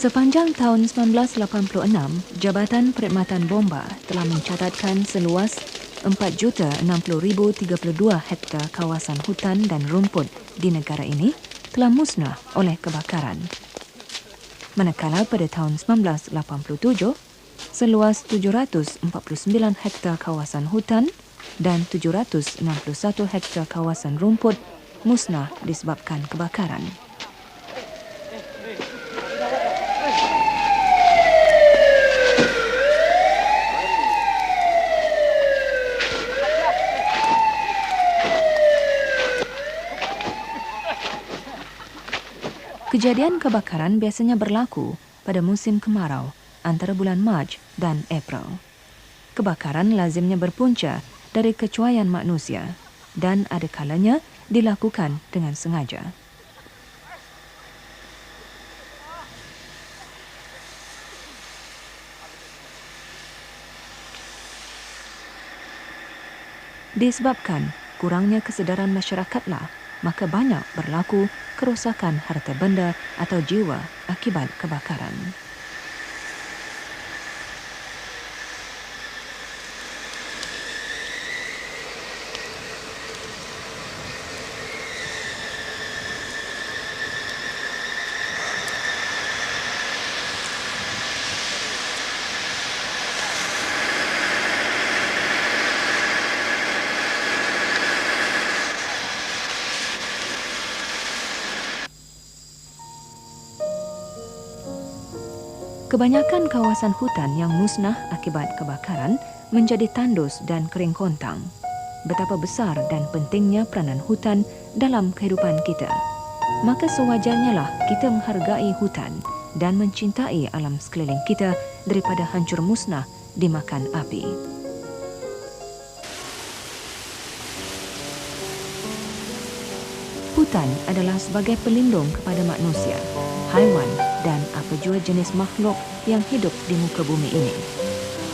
Sepanjang tahun 1986, Jabatan Perkhidmatan Bomba telah mencatatkan seluas 4,060,032 hektar kawasan hutan dan rumput di negara ini telah musnah oleh kebakaran. Manakala pada tahun 1987, seluas 749 hektar kawasan hutan dan 761 hektar kawasan rumput musnah disebabkan kebakaran. Kejadian kebakaran biasanya berlaku pada musim kemarau antara bulan Mac dan April. Kebakaran lazimnya berpunca dari kecuaian manusia dan ada kalanya dilakukan dengan sengaja. Disebabkan kurangnya kesedaran masyarakatlah, maka banyak berlaku kerosakan harta benda atau jiwa akibat kebakaran. Kebanyakan kawasan hutan yang musnah akibat kebakaran menjadi tandus dan kering kontang. Betapa besar dan pentingnya peranan hutan dalam kehidupan kita. Maka sewajarnya lah kita menghargai hutan dan mencintai alam sekeliling kita daripada hancur musnah dimakan api. Hutan adalah sebagai pelindung kepada manusia, haiwan dan apa jua jenis makhluk yang hidup di muka bumi ini.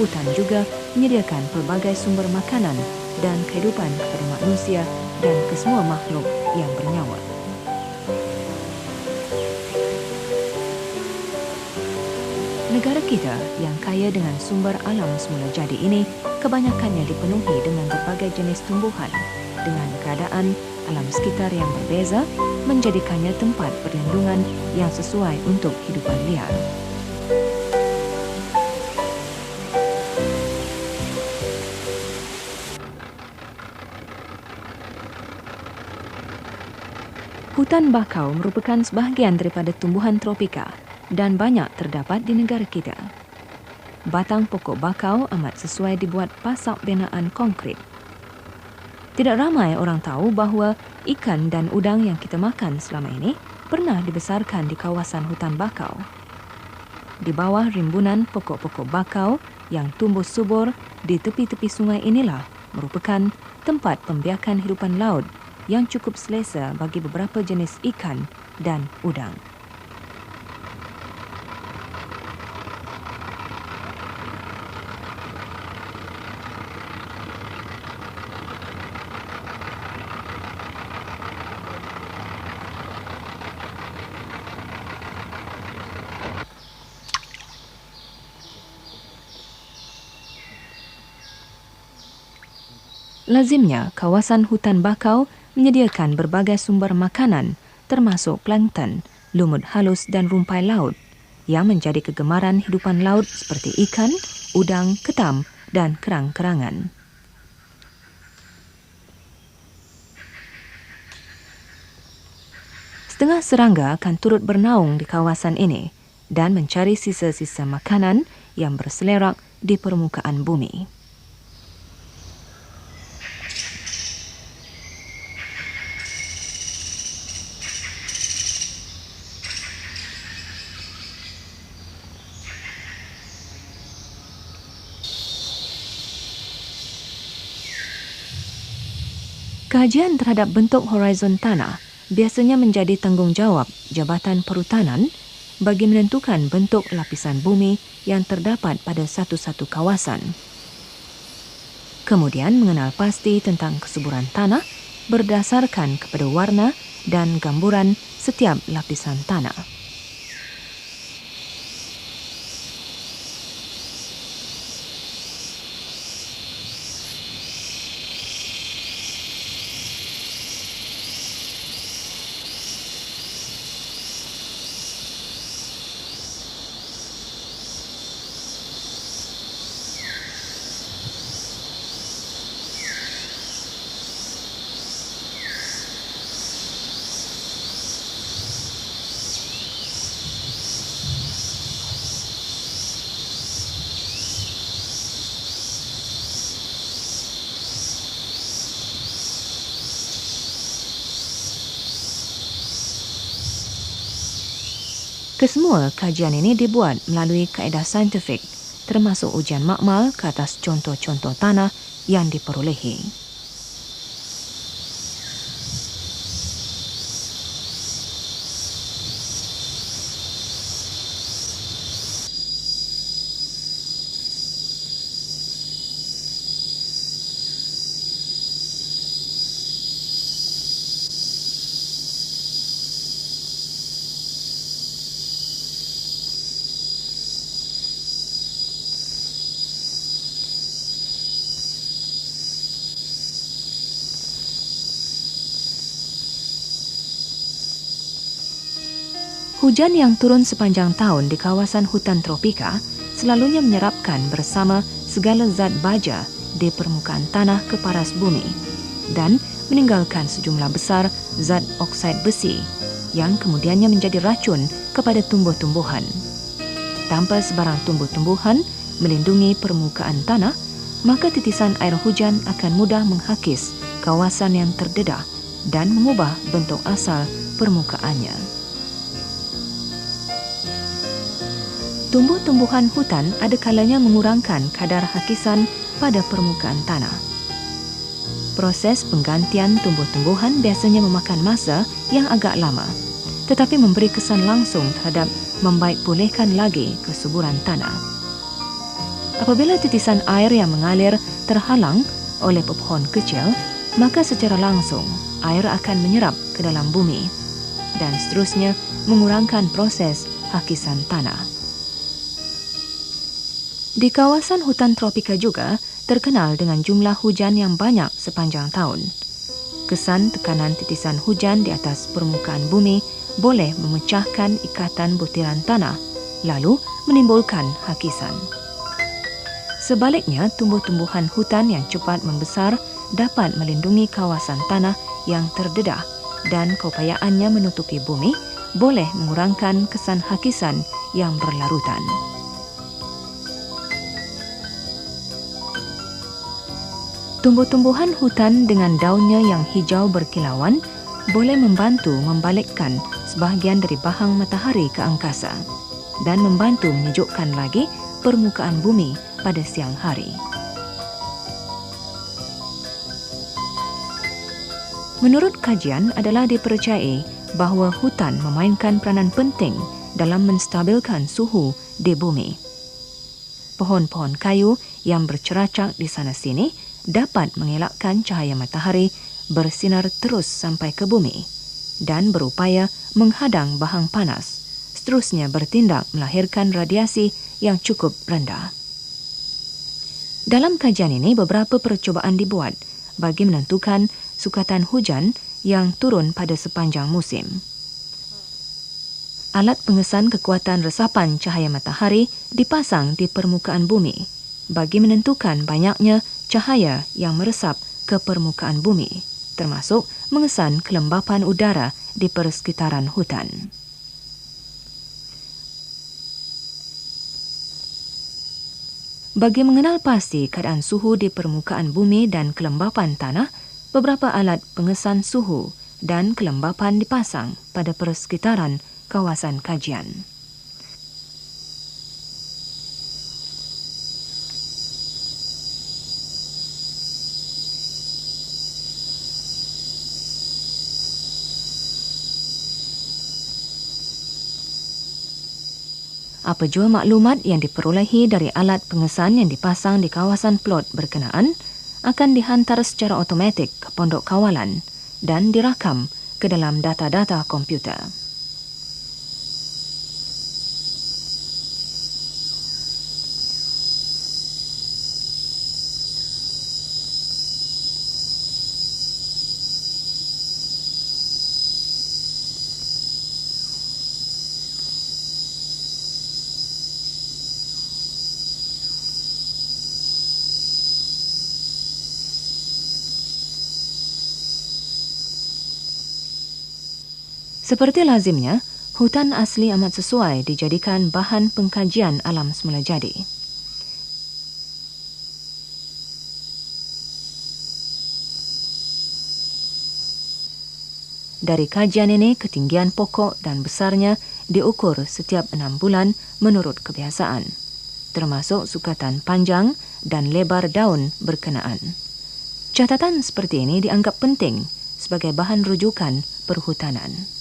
Hutan juga menyediakan pelbagai sumber makanan dan kehidupan kepada manusia dan kesemua makhluk yang bernyawa. Negara kita yang kaya dengan sumber alam semula jadi ini kebanyakannya dipenuhi dengan berbagai jenis tumbuhan dengan keadaan alam sekitar yang berbeza menjadikannya tempat perlindungan yang sesuai untuk hidupan liar. Hutan bakau merupakan sebahagian daripada tumbuhan tropika dan banyak terdapat di negara kita. Batang pokok bakau amat sesuai dibuat pasak binaan konkrit. Tidak ramai orang tahu bahawa ikan dan udang yang kita makan selama ini pernah dibesarkan di kawasan hutan bakau. Di bawah rimbunan pokok-pokok bakau yang tumbuh subur di tepi-tepi sungai inilah merupakan tempat pembiakan hidupan laut yang cukup selesa bagi beberapa jenis ikan dan udang. Lazimnya, kawasan hutan bakau menyediakan berbagai sumber makanan termasuk plankton, lumut halus dan rumpai laut yang menjadi kegemaran hidupan laut seperti ikan, udang, ketam dan kerang-kerangan. Setengah serangga akan turut bernaung di kawasan ini dan mencari sisa-sisa makanan yang berselerak di permukaan bumi. Kajian terhadap bentuk horizon tanah biasanya menjadi tanggungjawab Jabatan Perhutanan bagi menentukan bentuk lapisan bumi yang terdapat pada satu-satu kawasan. Kemudian mengenal pasti tentang kesuburan tanah berdasarkan kepada warna dan gamburan setiap lapisan tanah. Kesemua kajian ini dibuat melalui kaedah saintifik, termasuk ujian makmal ke atas contoh-contoh tanah yang diperolehi. Hujan yang turun sepanjang tahun di kawasan hutan tropika selalunya menyerapkan bersama segala zat baja di permukaan tanah ke paras bumi dan meninggalkan sejumlah besar zat oksid besi yang kemudiannya menjadi racun kepada tumbuh-tumbuhan. Tanpa sebarang tumbuh-tumbuhan melindungi permukaan tanah, maka titisan air hujan akan mudah menghakis kawasan yang terdedah dan mengubah bentuk asal permukaannya. Tumbuh-tumbuhan hutan ada kalanya mengurangkan kadar hakisan pada permukaan tanah. Proses penggantian tumbuh-tumbuhan biasanya memakan masa yang agak lama, tetapi memberi kesan langsung terhadap membaik pulihkan lagi kesuburan tanah. Apabila titisan air yang mengalir terhalang oleh pepohon kecil, maka secara langsung air akan menyerap ke dalam bumi dan seterusnya mengurangkan proses hakisan tanah. Di kawasan hutan tropika juga terkenal dengan jumlah hujan yang banyak sepanjang tahun. Kesan tekanan titisan hujan di atas permukaan bumi boleh memecahkan ikatan butiran tanah, lalu menimbulkan hakisan. Sebaliknya, tumbuh-tumbuhan hutan yang cepat membesar dapat melindungi kawasan tanah yang terdedah dan keupayaannya menutupi bumi boleh mengurangkan kesan hakisan yang berlarutan. Tumbuh-tumbuhan hutan dengan daunnya yang hijau berkilauan boleh membantu membalikkan sebahagian dari bahang matahari ke angkasa dan membantu menyejukkan lagi permukaan bumi pada siang hari. Menurut kajian adalah dipercayai bahawa hutan memainkan peranan penting dalam menstabilkan suhu di bumi. Pohon-pohon kayu yang berceracak di sana-sini dapat mengelakkan cahaya matahari bersinar terus sampai ke bumi dan berupaya menghadang bahang panas, seterusnya bertindak melahirkan radiasi yang cukup rendah. Dalam kajian ini, beberapa percubaan dibuat bagi menentukan sukatan hujan yang turun pada sepanjang musim. Alat pengesan kekuatan resapan cahaya matahari dipasang di permukaan bumi bagi menentukan banyaknya cahaya yang meresap ke permukaan bumi, termasuk mengesan kelembapan udara di persekitaran hutan. Bagi mengenal pasti keadaan suhu di permukaan bumi dan kelembapan tanah, beberapa alat pengesan suhu dan kelembapan dipasang pada persekitaran kawasan kajian. Apa jua maklumat yang diperolehi dari alat pengesan yang dipasang di kawasan plot berkenaan akan dihantar secara automatik ke pondok kawalan dan dirakam ke dalam data-data komputer. Seperti lazimnya, hutan asli amat sesuai dijadikan bahan pengkajian alam semula jadi. Dari kajian ini, ketinggian pokok dan besarnya diukur setiap 6 bulan menurut kebiasaan, termasuk sukatan panjang dan lebar daun berkenaan. Catatan seperti ini dianggap penting sebagai bahan rujukan perhutanan.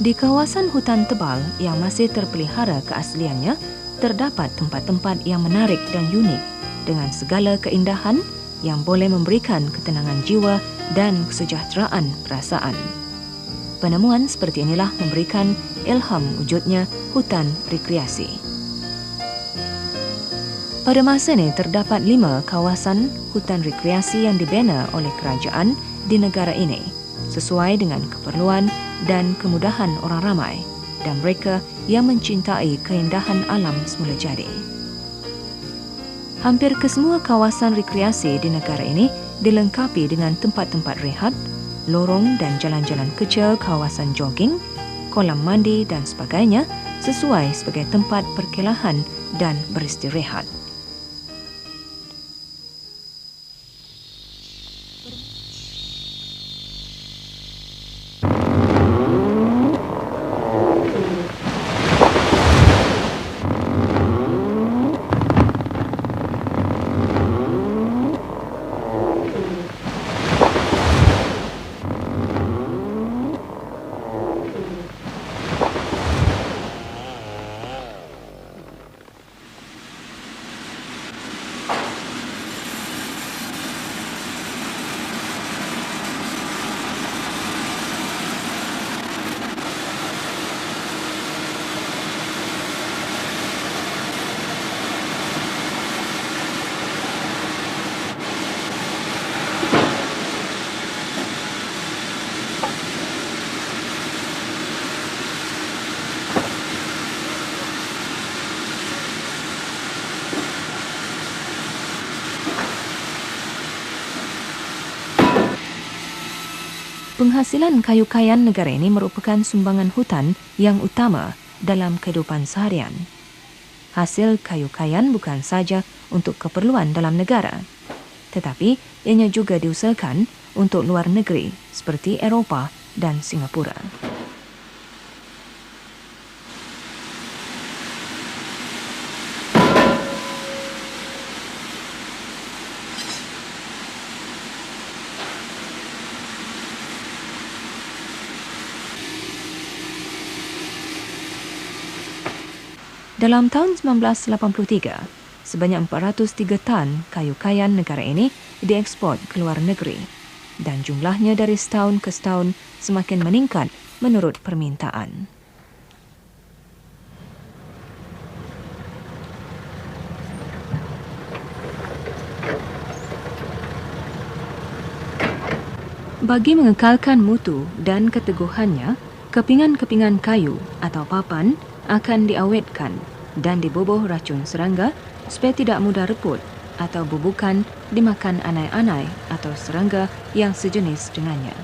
Di kawasan hutan tebal yang masih terpelihara keasliannya, terdapat tempat-tempat yang menarik dan unik dengan segala keindahan yang boleh memberikan ketenangan jiwa dan kesejahteraan perasaan. Penemuan seperti inilah memberikan ilham wujudnya hutan rekreasi. Pada masa ini terdapat 5 kawasan hutan rekreasi yang dibina oleh kerajaan di negara ini sesuai dengan keperluan dan kemudahan orang ramai dan mereka yang mencintai keindahan alam semula jadi. Hampir kesemua kawasan rekreasi di negara ini dilengkapi dengan tempat-tempat rehat, lorong dan jalan-jalan kecil kawasan jogging, kolam mandi dan sebagainya sesuai sebagai tempat perkelahan dan beristirahat. Penghasilan kayu kayan negara ini merupakan sumbangan hutan yang utama dalam kehidupan seharian. Hasil kayu kayan bukan saja untuk keperluan dalam negara, tetapi ianya juga diusahakan untuk luar negeri seperti Eropah dan Singapura. Dalam tahun 1983, sebanyak 403 tan kayu kayan negara ini diekspor ke luar negeri dan jumlahnya dari setahun ke setahun semakin meningkat menurut permintaan. Bagi mengekalkan mutu dan keteguhannya, kepingan-kepingan kayu atau papan akan diawetkan dan dibubuh racun serangga supaya tidak mudah reput atau bubukan dimakan anai-anai atau serangga yang sejenis dengannya.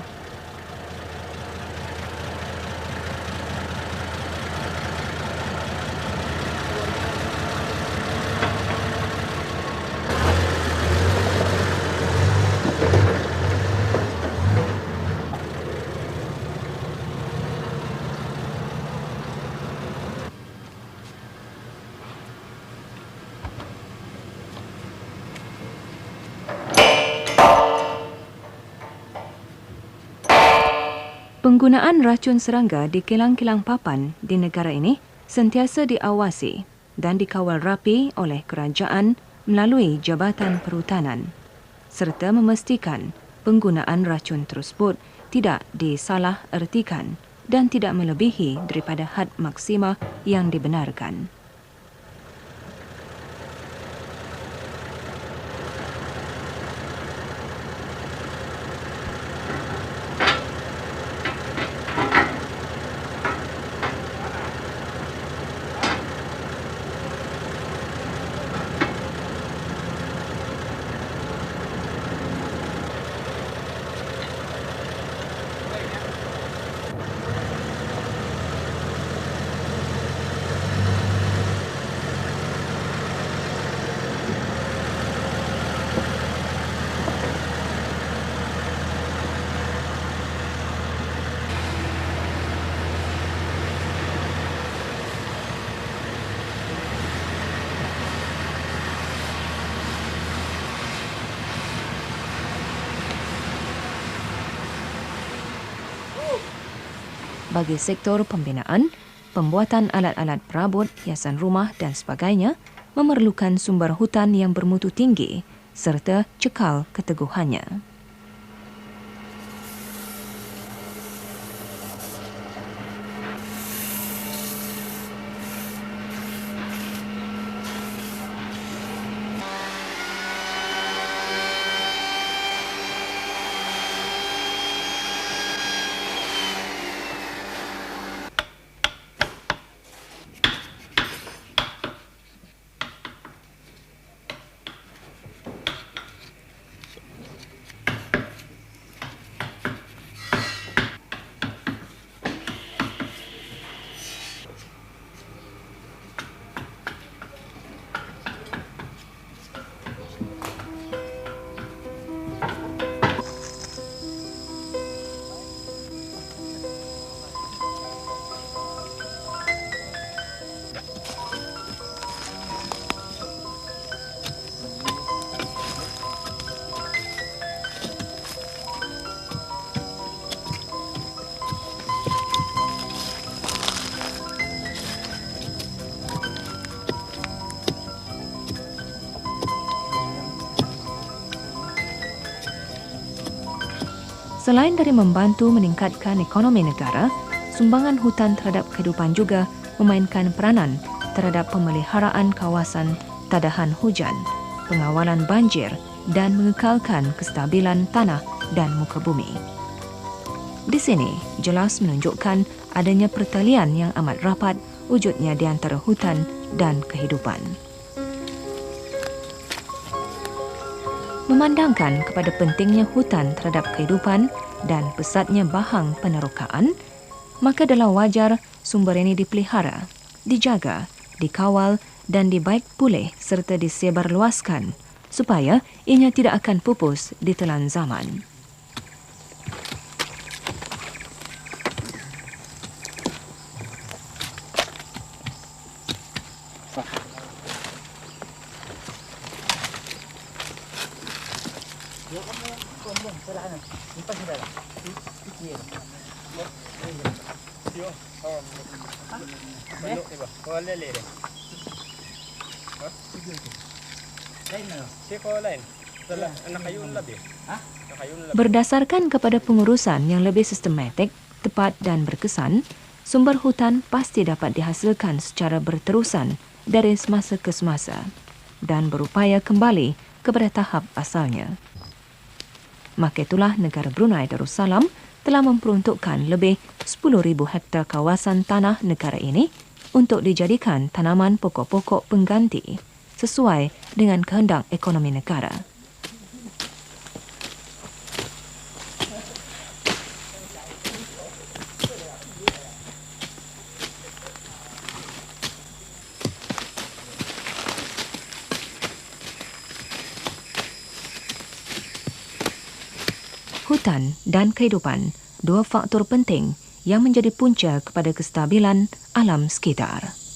Penggunaan racun serangga di kilang-kilang papan di negara ini sentiasa diawasi dan dikawal rapi oleh kerajaan melalui Jabatan Perhutanan serta memastikan penggunaan racun tersebut tidak disalah-ertikan dan tidak melebihi daripada had maksima yang dibenarkan. bagi sektor pembinaan, pembuatan alat-alat perabot, hiasan rumah dan sebagainya memerlukan sumber hutan yang bermutu tinggi serta cekal keteguhannya. Selain dari membantu meningkatkan ekonomi negara, sumbangan hutan terhadap kehidupan juga memainkan peranan terhadap pemeliharaan kawasan tadahan hujan, pengawalan banjir dan mengekalkan kestabilan tanah dan muka bumi. Di sini jelas menunjukkan adanya pertalian yang amat rapat wujudnya di antara hutan dan kehidupan. Memandangkan kepada pentingnya hutan terhadap kehidupan dan pesatnya bahang penerokaan, maka adalah wajar sumber ini dipelihara, dijaga, dikawal dan dibaik pulih serta disebarluaskan supaya ianya tidak akan pupus di telan zaman. Berdasarkan kepada pengurusan yang lebih sistematik, tepat dan berkesan, sumber hutan pasti dapat dihasilkan secara berterusan dari semasa ke semasa dan berupaya kembali kepada tahap asalnya. Maka itulah negara Brunei Darussalam telah memperuntukkan lebih 10,000 hektar kawasan tanah negara ini untuk dijadikan tanaman pokok-pokok pengganti sesuai dengan kehendak ekonomi negara. Hutan dan kehidupan, dua faktor penting yang menjadi punca kepada kestabilan alam sekitar.